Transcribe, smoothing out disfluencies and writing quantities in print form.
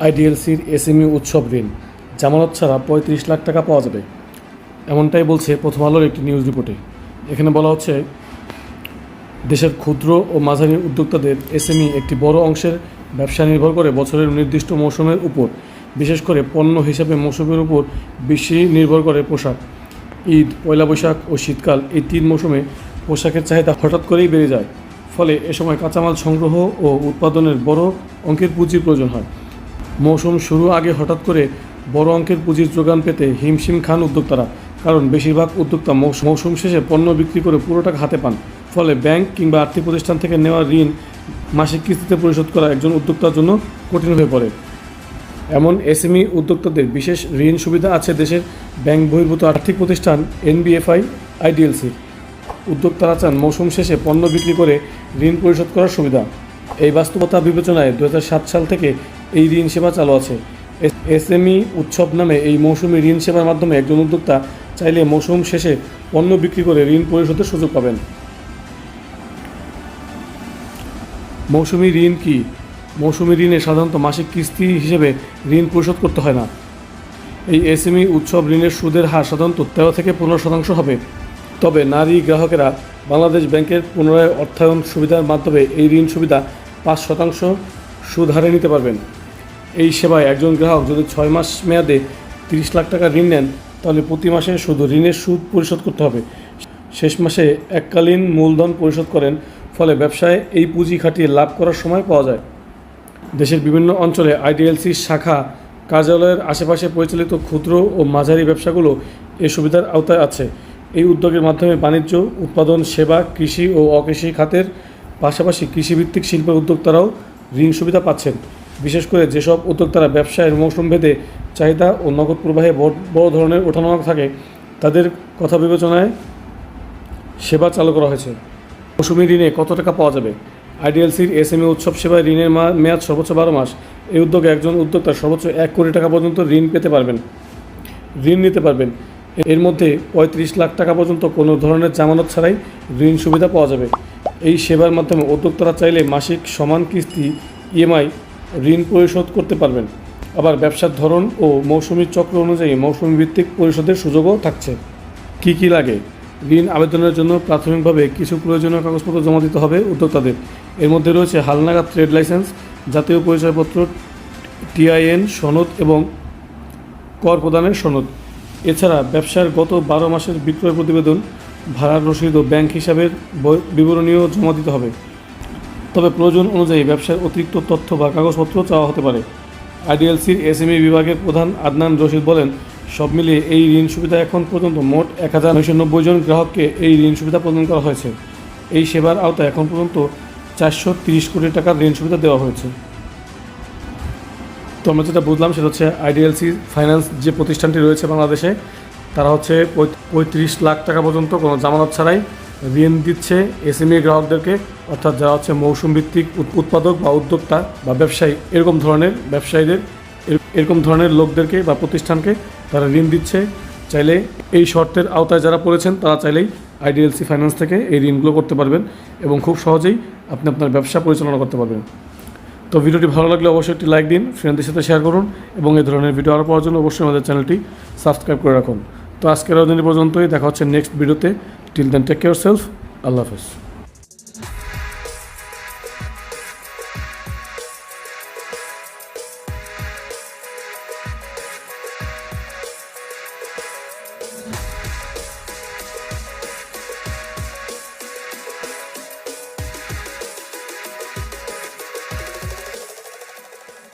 আইডিএলসির SME উৎসব ঋণ জামানত ছাড়া ৩৫ লাখ টাকা পাওয়া যাবে, এমনটাই বলছে প্রথম আলোর একটি নিউজ রিপোর্টে। এখানে বলা হচ্ছে, দেশের ক্ষুদ্র ও মাঝারি উদ্যোক্তাদের এসএমই একটি বড় অংশের ব্যবসা নির্ভর করে বছরের নির্দিষ্ট মৌসুমের উপর, বিশেষ করে পণ্য হিসাবে মৌসুমের উপর বেশি নির্ভর করে পোশাক। ঈদ, পয়লা বৈশাখ ও শীতকাল, এই 3 মৌসুমে পোশাকের চাহিদা হঠাৎ করেই বেড়ে যায়। ফলে এ সময় কাঁচামাল সংগ্রহ ও উৎপাদনের বড় অঙ্কের পুঁজির প্রয়োজন হয়। মৌসুম শুরু আগে হঠাৎ করে বড় অঙ্কের পুঁজির যোগান পেতে হিমশিম খান উদ্যোক্তারা, কারণ বেশিরভাগ উদ্যোক্তা মৌসুম শেষে পণ্য বিক্রি করে পুরো টাকা হাতে পান। ফলে ব্যাংক কিংবা আর্থিক প্রতিষ্ঠান থেকে নেওয়া ঋণ মাসিক কিস্তিতে পরিশোধ করা একজন উদ্যোক্তার জন্য কঠিন হয়ে পড়ে। এমন এসএমই উদ্যোক্তাদের বিশেষ ঋণ সুবিধা আছে দেশের ব্যাংক বহির্ভূত আর্থিক প্রতিষ্ঠান এনবিএফআই আইডিএলসি। উদ্যোক্তারা চান মৌসুম শেষে পণ্য বিক্রি করে ঋণ পরিশোধ করার সুবিধা। এই বাস্তবতা বিবেচনায় 2007 সাল থেকে এই ঋণ সেবা চালু আছে। এসএমই উৎসব নামে এই মৌসুমি ঋণ সেবার মাধ্যমে একজন উদ্যোক্তা চাইলে মৌসুম শেষে পণ্য বিক্রি করে ঋণ পরিশোধের সুযোগ পাবেন। মৌসুমি ঋণ কি? মৌসুমি ঋণে সাধারণত মাসিক কিস্তি হিসেবে ঋণ পরিশোধ করতে হয় না। এই এসএমই উৎসব ঋণের সুদের হার সাধারণত 13 থেকে 15% হবে। তবে নারী গ্রাহকেরা বাংলাদেশ ব্যাংকের পুনরায় অর্থায়ন সুবিধার মাধ্যমে এই ঋণ সুবিধা 5% সুদ হারে নিতে পারবেন। এই সেবায় একজন গ্রাহক যদি 6 মাস মেয়াদে 30 লাখ টাকা ঋণ নেন, তাহলে প্রতি মাসে শুধু ঋণের সুদ পরিশোধ করতে হবে। শেষ মাসে এককালীন মূলধন পরিশোধ করেন। ফলে ব্যবসায় এই পুঁজি খাটিয়ে লাভ করার সময় পাওয়া যায়। দেশের বিভিন্ন অঞ্চলে আইডিএলসির শাখা কার্যালয়ের আশেপাশে পরিচালিত ক্ষুদ্র ও মাঝারি ব্যবসাগুলো এই সুবিধার আওতায় আছে। এই উদ্যোগের মাধ্যমে বাণিজ্য, উৎপাদন, সেবা, কৃষি ও অকৃষি খাতের পাশাপাশি কৃষিভিত্তিক শিল্পের উদ্যোক্তারাও ঋণ সুবিধা পাচ্ছেন। বিশেষ করে যেসব উদ্যোক্তারা ব্যবসায়ের মৌসুম ভেদে চাহিদা ও নগদ প্রবাহে বড় ধরনের ওঠানামা থাকে, তাদের কথা বিবেচনায় সেবা চালু করা হয়েছে। মৌসুমি ঋণে কত টাকা পাওয়া যাবে? আইডিএলসির এসএমই উৎসব সেবায় ঋণের মেয়াদ সর্বোচ্চ 12 মাস। এই উদ্যোগে একজন উদ্যোক্তা সর্বোচ্চ 1 কোটি টাকা পর্যন্ত ঋণ নিতে পারবেন। এর মধ্যে 35 লাখ টাকা পর্যন্ত কোনো ধরনের জামানত ছাড়াই ঋণ সুবিধা পাওয়া যাবে। এই সেবার মাধ্যমে উদ্যোক্তারা চাইলে মাসিক সমান কিস্তি ইএমআই ঋণ পরিশোধ করতে পারবেন। আবার ব্যবসার ধরন ও মৌসুমি চক্র অনুযায়ী মৌসুমি ভিত্তিক পরিশোধের সুযোগও থাকছে। কি লাগে? ঋণ আবেদনের জন্য প্রাথমিকভাবে কিছু প্রয়োজনীয় কাগজপত্র জমা দিতে হবে উদ্যোক্তাদের। এর মধ্যে রয়েছে হালনাগাদ ট্রেড লাইসেন্স, জাতীয় পরিচয়পত্র, টিআইএন সনদ এবং কর প্রদানের সনদ। এছাড়া ব্যবসার গত 12 মাসের বিক্রয় প্রতিবেদন, ভাড়ার রসিদ ও ব্যাংক হিসাবের বিবরণীও জমা দিতে হবে। তবে প্রয়োজন অনুযায়ী ব্যবসার অতিরিক্ত তথ্য বা কাগজপত্র চাওয়া হতে পারে। আইডিএলসির এসএমই বিভাগের প্রধান আদনান রশিদ বলেন, সব মিলিয়ে এই ঋণ সুবিধা এখন পর্যন্ত মোট 1990 জন গ্রাহককে এই ঋণ সুবিধা প্রদান করা হয়েছে। এই সেবার আওতায় এখন পর্যন্ত 430 কোটি টাকার ঋণ সুবিধা দেওয়া হয়েছে। তো আমরা যেটা বুঝলাম সেটা হচ্ছে, আইডিএলসি ফাইন্যান্স যে প্রতিষ্ঠানটি রয়েছে বাংলাদেশে, তারা হচ্ছে 35 লাখ টাকা পর্যন্ত কোনো জামানত ছাড়াই ঋণ দিচ্ছে এসএমই গ্রাহকদেরকে, অর্থাৎ যারা হচ্ছে মৌসুম ভিত্তিক উৎপাদক বা উদ্যোক্তা বা ব্যবসায়ী, এরকম ধরনের লোকদেরকে বা প্রতিষ্ঠানকে তারা ঋণ দিচ্ছে। চাইলে এই শর্তের আওতায় যারা পড়েছেন তারা চাইলেই আইডিএলসি ফাইন্যান্স থেকে এই ঋণগুলো করতে পারবেন এবং খুব সহজেই আপনি আপনার ব্যবসা পরিচালনা করতে পারবেন। তো ভিডিওটি ভালো লাগলে অবশ্যই একটি লাইক দিন, ফ্রেন্ডদের সাথে শেয়ার করুন এবং এই ধরনের ভিডিও আরও পাওয়ার জন্য অবশ্যই আমাদের চ্যানেলটি সাবস্ক্রাইব করে রাখুন। তো আজকের দিন পর্যন্তই, দেখা হচ্ছে নেক্সট ভিডিওতে। Till then take care self. আল্লাহ হাফেজ।